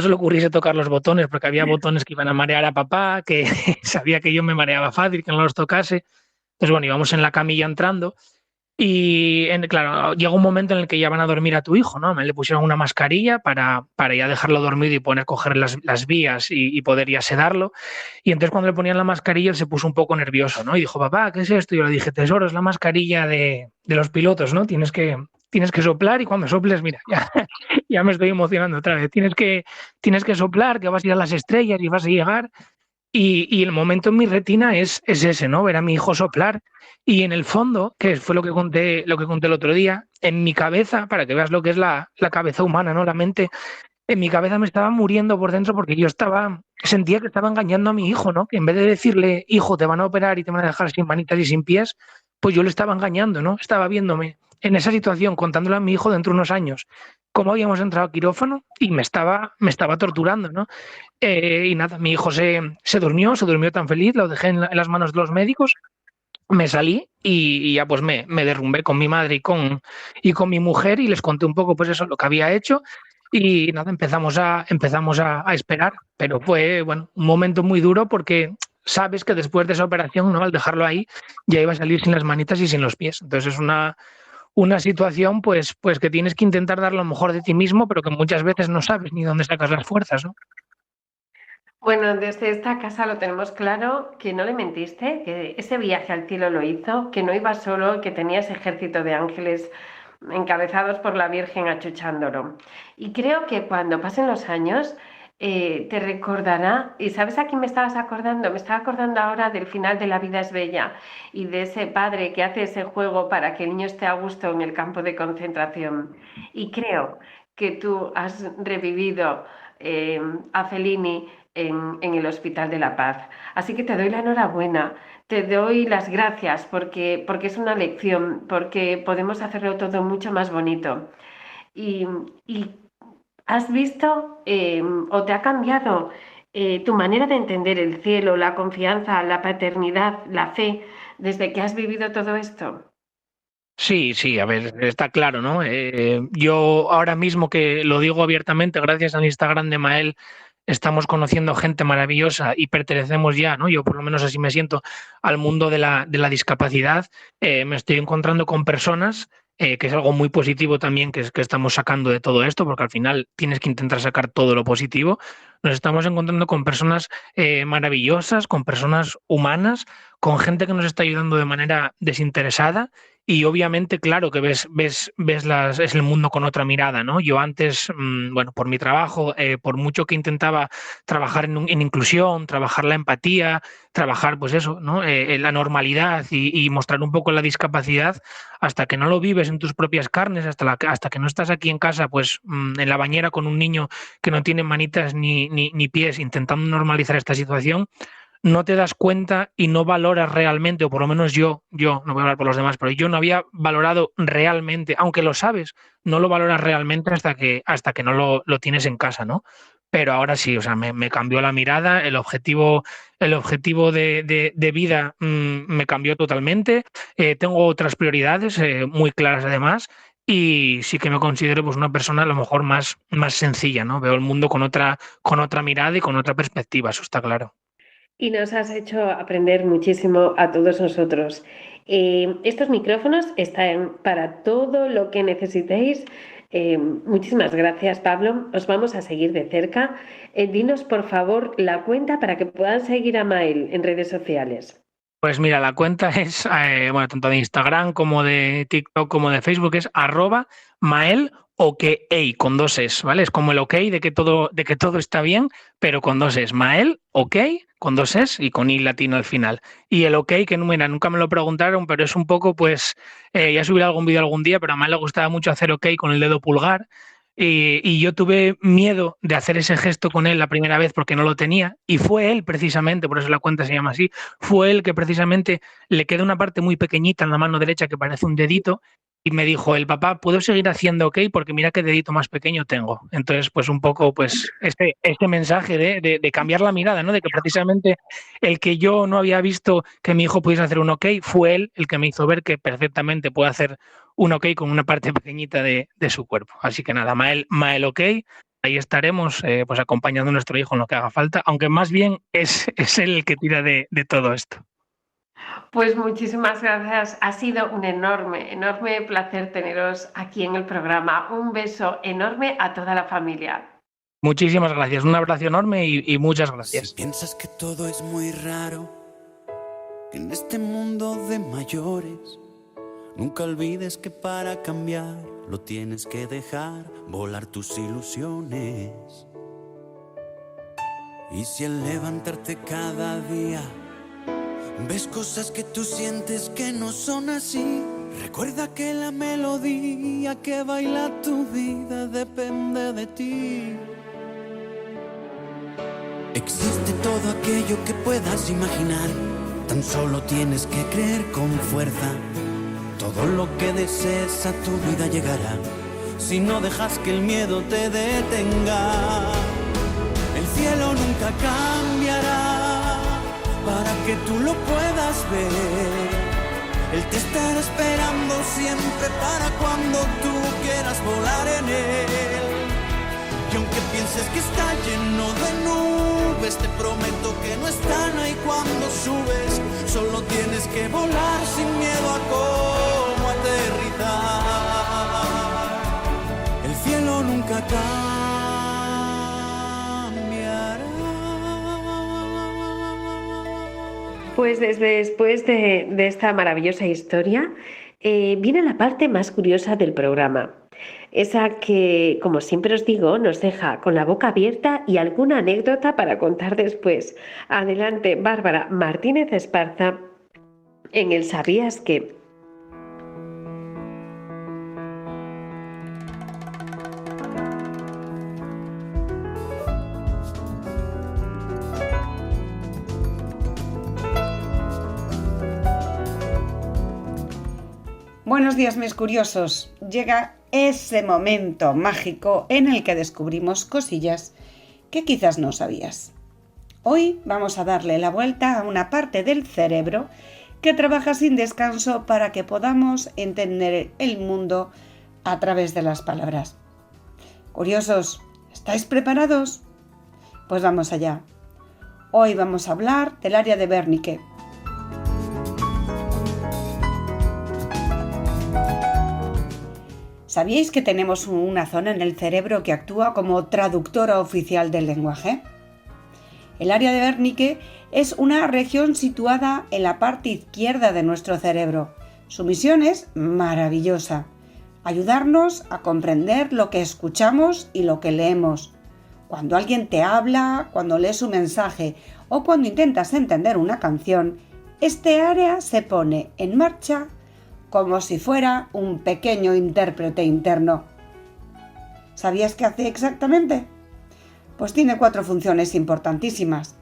se le ocurriese tocar los botones porque había botones que iban a marear a papá, que sabía que yo me mareaba fácil, que no los tocase. Entonces, bueno, íbamos en la camilla entrando y, claro, llega un momento en el que ya van a dormir a tu hijo, ¿no? Me le pusieron una mascarilla para ya dejarlo dormido y coger las vías y poder ya sedarlo. Y entonces cuando le ponían la mascarilla él se puso un poco nervioso, ¿no? Y dijo, papá, ¿qué es esto? Y yo le dije, tesoro, es la mascarilla de los pilotos, ¿no? Tienes que soplar y cuando soples, mira, ya me estoy emocionando otra vez. Tienes que soplar, que vas a ir a las estrellas y vas a llegar. Y el momento en mi retina es ese, ¿no? Ver a mi hijo soplar. Y en el fondo, que fue lo que conté el otro día, en mi cabeza, para que veas lo que es la cabeza humana, ¿no? La mente, en mi cabeza me estaba muriendo por dentro porque yo sentía que estaba engañando a mi hijo, ¿no? Que en vez de decirle, hijo, te van a operar y te van a dejar sin manitas y sin pies, pues yo le estaba engañando, ¿no? Estaba viéndome en esa situación, contándole a mi hijo dentro de unos años cómo habíamos entrado a quirófano y me estaba torturando, ¿no? Y nada, mi hijo se durmió tan feliz, lo dejé en las manos de los médicos, me salí y ya pues me derrumbé con mi madre y con mi mujer y les conté un poco pues eso, lo que había hecho y nada, empezamos a esperar, pero fue, bueno, un momento muy duro porque sabes que después de esa operación, ¿no? Al dejarlo ahí, ya iba a salir sin las manitas y sin los pies. Entonces es una situación pues que tienes que intentar dar lo mejor de ti mismo, pero que muchas veces no sabes ni dónde sacas las fuerzas, ¿no? Bueno, desde esta casa lo tenemos claro, que no le mentiste, que ese viaje al cielo lo hizo, que no iba solo, que tenía ese ejército de ángeles encabezados por la Virgen achuchándolo. Y creo que cuando pasen los años te recordará, y ¿sabes a quién me estabas acordando? Me estaba acordando ahora del final de La vida es bella y de ese padre que hace ese juego para que el niño esté a gusto en el campo de concentración. Y creo que tú has revivido a Fellini en el Hospital de la Paz. Así que te doy la enhorabuena, te doy las gracias porque es una lección, porque podemos hacerlo todo mucho más bonito. Y ¿has visto o te ha cambiado tu manera de entender el cielo, la confianza, la paternidad, la fe, desde que has vivido todo esto? Sí, a ver, está claro, ¿no? Yo ahora mismo que lo digo abiertamente, gracias al Instagram de Mael, estamos conociendo gente maravillosa y pertenecemos ya, ¿no? Yo por lo menos así me siento al mundo de la discapacidad. Me estoy encontrando con personas, que es algo muy positivo también que estamos sacando de todo esto, porque al final tienes que intentar sacar todo lo positivo. Nos estamos encontrando con personas maravillosas, con personas humanas, con gente que nos está ayudando de manera desinteresada. Y obviamente, claro, que ves es el mundo con otra mirada, ¿no? Yo antes, bueno, por mi trabajo, por mucho que intentaba trabajar en inclusión, trabajar la empatía, trabajar, pues eso, ¿no? En la normalidad y mostrar un poco la discapacidad, hasta que no lo vives en tus propias carnes, hasta que no estás aquí en casa, pues en la bañera con un niño que no tiene manitas ni pies, intentando normalizar esta situación, no te das cuenta y no valoras realmente, o por lo menos yo no voy a hablar por los demás, pero yo no había valorado realmente, aunque lo sabes, no lo valoras realmente hasta que no lo tienes en casa, ¿no? Pero ahora sí, o sea, me cambió la mirada, el objetivo de vida me cambió totalmente, tengo otras prioridades muy claras además, y sí que me considero pues una persona a lo mejor más sencilla, ¿no? Veo el mundo con otra mirada y con otra perspectiva, eso está claro. Y nos has hecho aprender muchísimo a todos nosotros. Estos micrófonos están para todo lo que necesitéis. Muchísimas gracias, Pablo. Os vamos a seguir de cerca. Dinos, por favor, la cuenta para que puedan seguir a Mael en redes sociales. Pues mira, la cuenta es, bueno, tanto de Instagram como de TikTok como de Facebook, es @maelokey con 2 es, ¿vale? Es como el ok de que todo está bien, pero con 2 es. Mael, ok, con 2 es y con i latino al final. Y el ok, que mira, nunca me lo preguntaron, pero es un poco, pues, ya subiré algún vídeo algún día, pero a Mael le gustaba mucho hacer ok con el dedo pulgar. Y yo tuve miedo de hacer ese gesto con él la primera vez porque no lo tenía, y fue él precisamente, por eso la cuenta se llama así, fue él que precisamente le queda una parte muy pequeñita en la mano derecha que parece un dedito, y me dijo el papá, ¿puedo seguir haciendo OK? Porque mira qué dedito más pequeño tengo. Entonces, pues un poco pues este mensaje de cambiar la mirada, ¿no? De que precisamente el que yo no había visto que mi hijo pudiese hacer un OK, fue él el que me hizo ver que perfectamente puede hacer un OK con una parte pequeñita de su cuerpo. Así que nada, Mael OK, ahí estaremos pues acompañando a nuestro hijo en lo que haga falta, aunque más bien es él el que tira de todo esto. Pues muchísimas gracias. Ha sido un enorme placer teneros aquí en el programa. Un beso enorme a toda la familia. Muchísimas gracias. Un abrazo enorme y muchas gracias. Si piensas que todo es muy raro, que en este mundo de mayores, nunca olvides que para cambiar lo tienes que dejar volar tus ilusiones. Y si al levantarte cada día ves cosas que tú sientes que no son así, recuerda que la melodía que baila tu vida depende de ti. Existe todo aquello que puedas imaginar, tan solo tienes que creer con fuerza. Todo lo que desees a tu vida llegará, si no dejas que el miedo te detenga. El cielo nunca cambiará para que tú lo puedas ver. Él te estará esperando siempre para cuando tú quieras volar en él. Y aunque pienses que está lleno de nubes, te prometo que no están ahí cuando subes. Solo tienes que volar sin miedo a cómo aterrizar. El cielo nunca cambiará. Pues después de esta maravillosa historia, viene la parte más curiosa del programa. Esa que, como siempre os digo, nos deja con la boca abierta y alguna anécdota para contar después. Adelante, Bárbara Martínez Esparza, en el ¿Sabías qué? Buenos días, mis curiosos. Llega ese momento mágico en el que descubrimos cosillas que quizás no sabías. Hoy vamos a darle la vuelta a una parte del cerebro que trabaja sin descanso para que podamos entender el mundo a través de las palabras. Curiosos, ¿estáis preparados? Pues vamos allá. Hoy vamos a hablar del área de Wernicke. ¿Sabíais que tenemos una zona en el cerebro que actúa como traductora oficial del lenguaje? El área de Wernicke es una región situada en la parte izquierda de nuestro cerebro. Su misión es maravillosa: ayudarnos a comprender lo que escuchamos y lo que leemos. Cuando alguien te habla, cuando lees un mensaje o cuando intentas entender una canción, este área se pone en marcha como si fuera un pequeño intérprete interno. ¿Sabías qué hace exactamente? Pues tiene 4 funciones importantísimas.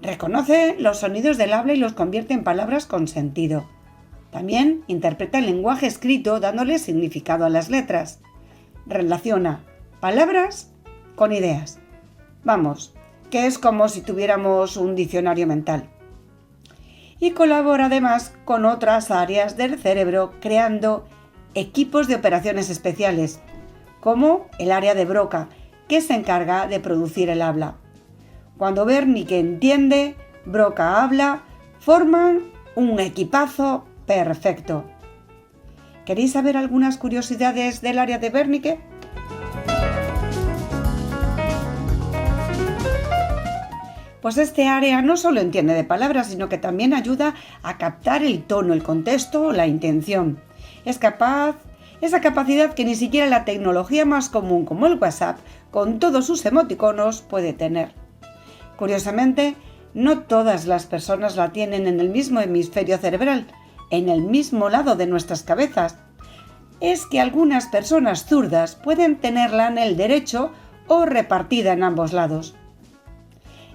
Reconoce los sonidos del habla y los convierte en palabras con sentido. También interpreta el lenguaje escrito dándole significado a las letras. Relaciona palabras con ideas. Vamos, que es como si tuviéramos un diccionario mental. Y colabora además con otras áreas del cerebro creando equipos de operaciones especiales, como el área de Broca, que se encarga de producir el habla. Cuando Wernicke entiende, Broca habla, forman un equipazo perfecto. ¿Queréis saber algunas curiosidades del área de Wernicke? Pues este área no solo entiende de palabras, sino que también ayuda a captar el tono, el contexto o la intención. Esa capacidad que ni siquiera la tecnología más común como el WhatsApp, con todos sus emoticonos, puede tener. Curiosamente, no todas las personas la tienen en el mismo hemisferio cerebral, en el mismo lado de nuestras cabezas. Es que algunas personas zurdas pueden tenerla en el derecho o repartida en ambos lados.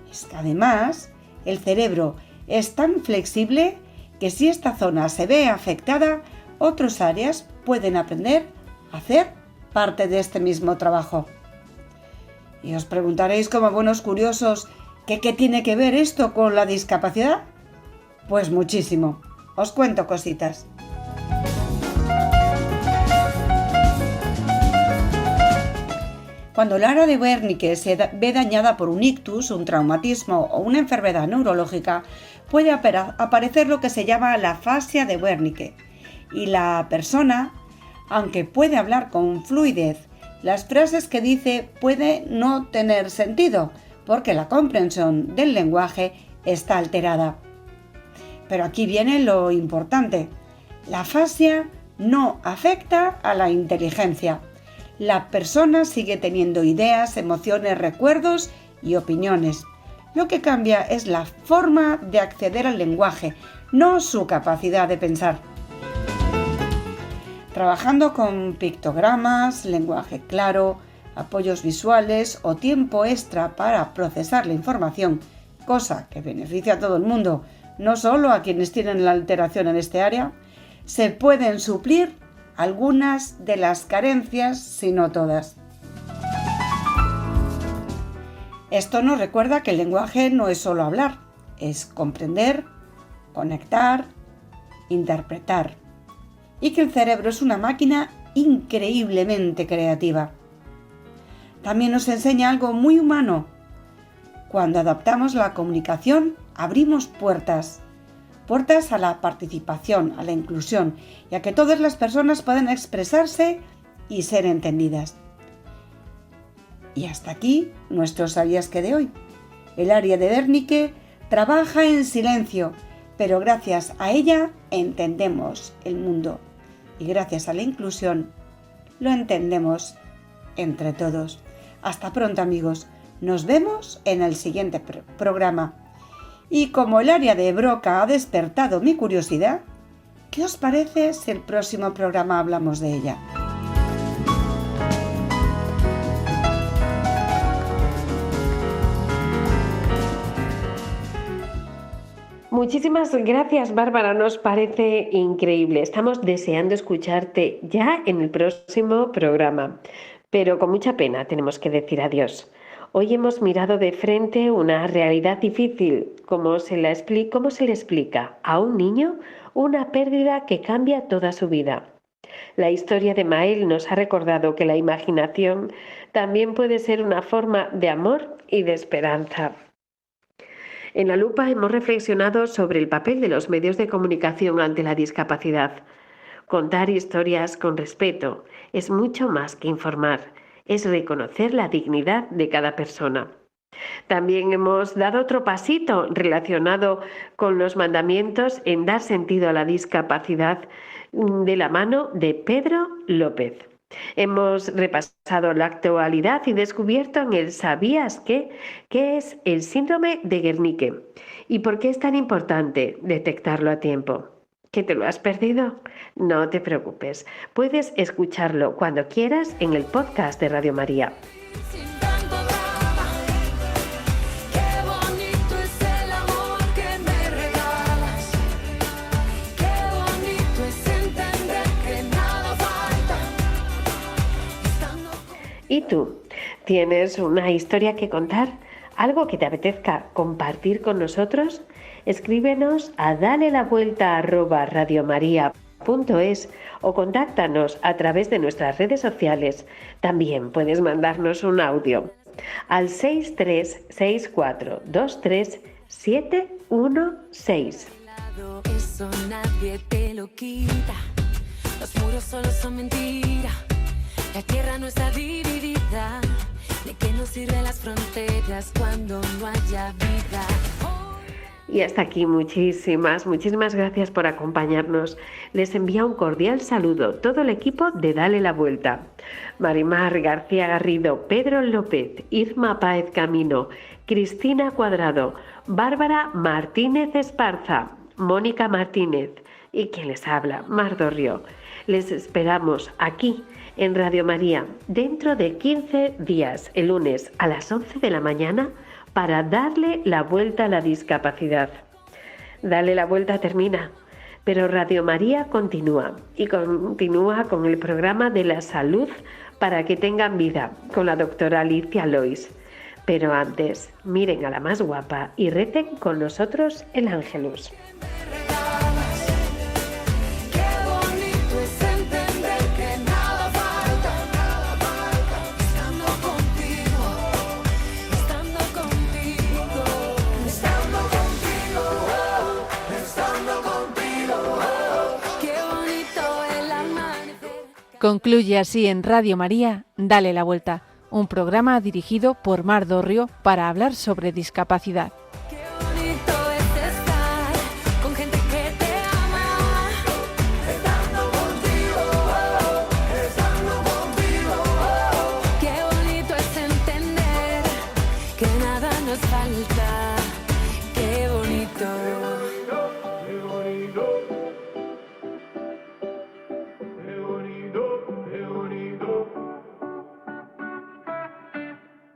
Es que además, el cerebro es tan flexible que si esta zona se ve afectada, otras áreas pueden aprender a hacer parte de este mismo trabajo. Y os preguntaréis como buenos curiosos, ¿qué tiene que ver esto con la discapacidad? Pues muchísimo. Os cuento cositas. Cuando el área de Wernicke se ve dañada por un ictus, un traumatismo o una enfermedad neurológica, puede aparecer lo que se llama la afasia de Wernicke. Y la persona, aunque puede hablar con fluidez, las frases que dice puede no tener sentido, porque la comprensión del lenguaje está alterada. Pero aquí viene lo importante. La afasia no afecta a la inteligencia. La persona sigue teniendo ideas, emociones, recuerdos y opiniones. Lo que cambia es la forma de acceder al lenguaje, no su capacidad de pensar. Trabajando con pictogramas, lenguaje claro, apoyos visuales o tiempo extra para procesar la información, cosa que beneficia a todo el mundo, no solo a quienes tienen la alteración en este área, se pueden suplir algunas de las carencias, si no todas. Esto nos recuerda que el lenguaje no es solo hablar, es comprender, conectar, interpretar, y que el cerebro es una máquina increíblemente creativa. También nos enseña algo muy humano. Cuando adaptamos la comunicación, abrimos puertas a la participación, a la inclusión y a que todas las personas puedan expresarse y ser entendidas. Y hasta aquí nuestro ¿Sabías qué? De hoy. El área de Wernicke trabaja en silencio, pero gracias a ella entendemos el mundo y gracias a la inclusión lo entendemos entre todos. Hasta pronto, amigos. Nos vemos en el siguiente programa. Y como el área de Broca ha despertado mi curiosidad, ¿qué os parece si el próximo programa hablamos de ella? Muchísimas gracias, Bárbara, nos parece increíble. Estamos deseando escucharte ya en el próximo programa, pero con mucha pena tenemos que decir adiós. Hoy hemos mirado de frente una realidad difícil. ¿Cómo se le explica a un niño una pérdida que cambia toda su vida? La historia de Mael nos ha recordado que la imaginación también puede ser una forma de amor y de esperanza. En La Lupa hemos reflexionado sobre el papel de los medios de comunicación ante la discapacidad. Contar historias con respeto es mucho más que informar. Es reconocer la dignidad de cada persona. También hemos dado otro pasito relacionado con los mandamientos en dar sentido a la discapacidad de la mano de Pedro López. Hemos repasado la actualidad y descubierto en el ¿Sabías qué? ¿Qué es el síndrome de Wernicke? ¿Y por qué es tan importante detectarlo a tiempo? ¿Que te lo has perdido? No te preocupes, puedes escucharlo cuando quieras en el podcast de Radio María. ¿Y tú? ¿Tienes una historia que contar? ¿Algo que te apetezca compartir con nosotros? Escríbenos a dalelavuelta@radiomaria.es o contáctanos a través de nuestras redes sociales. También puedes mandarnos un audio al 636423716. Eso nadie te lo quita. Los muros solo son mentira. La tierra no está dividida. ¿De qué nos sirven las fronteras cuando no haya vida? Y hasta aquí, muchísimas gracias por acompañarnos. Les envía un cordial saludo todo el equipo de Dale la Vuelta. Marimar García Garrido, Pedro López, Irma Páez Camino, Cristina Cuadrado, Bárbara Martínez Esparza, Mónica Martínez y quien les habla, Mar Dorrio. Les esperamos aquí en Radio María dentro de 15 días, el lunes a las 11 de la mañana, para darle la vuelta a la discapacidad. Dale la vuelta termina. Pero Radio María continúa y continúa con el programa de la salud para que tengan vida con la doctora Alicia Lois. Pero antes, miren a la más guapa y recen con nosotros el Ángelus. Concluye así en Radio María, Dale la Vuelta, un programa dirigido por Mar Dorrio para hablar sobre discapacidad.